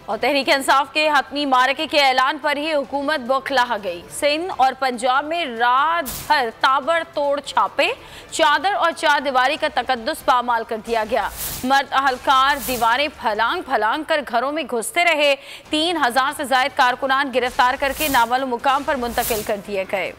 और तहरीक इंसाफ के हतमी मारके के ऐलान पर ही हुकूमत बौखला गई। सिंध और पंजाब में रात भर ताबड़तोड़ छापे, चादर और चार दीवारी का तकद्दुस पामाल कर दिया गया। मर्द अहलकार दीवारें फलांग फलांग कर घरों में घुसते रहे। 3000 से ज्यादा कारकुनान गिरफ्तार करके नामालूम मुकाम पर मुंतकिल कर दिए गए।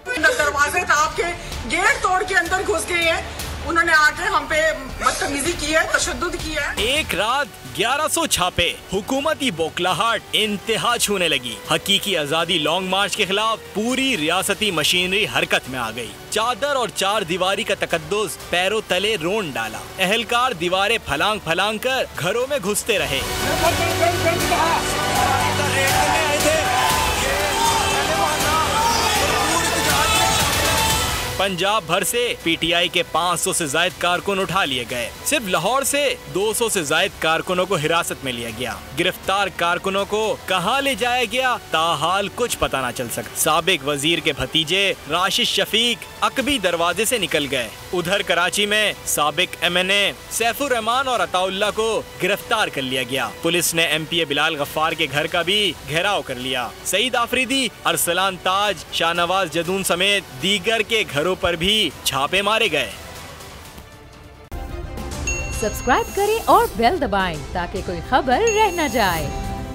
दरवाजे आपके गेट तोड़ के अंदर घुस गए हैं, उन्होंने आके हम पे बदतमीजी की है, तशद्दुद किया है। एक रात 1100 छापे, हुकूमती बौखलाहट इंतहा छूने लगी। हकीकी आजादी लॉन्ग मार्च के खिलाफ पूरी रियासती मशीनरी हरकत में आ गई। चादर और चार दीवारी का तकद्दुस पैरों तले रोन डाला। अहलकार दीवारें फलांग फलांग कर घरों में घुसते रहे। पंजाब भर से पीटीआई के 500 से ज्यादा कारकुन उठा लिए गए। सिर्फ लाहौर से 200 से ज्यादा कारकुनों को हिरासत में लिया गया। गिरफ्तार कारकुनों को कहां ले जाया गया, ताहाल कुछ पता ना चल सका। साबिक वजीर के भतीजे राशिद शफीक अकबी दरवाजे से निकल गए। उधर कराची में साबिक एमएनए सैफुर रहमान और अताउल्लाह को गिरफ्तार कर लिया गया। पुलिस ने एमपीए बिलाल गफ्फार के घर का भी घेराव कर लिया। सईद आफरीदी, अरसलान ताज, शाहनवाज जदून समेत दीगर के घरों पर भी छापे मारे गए। सब्सक्राइब करें और बेल दबाएं ताकि कोई खबर रह न जाए।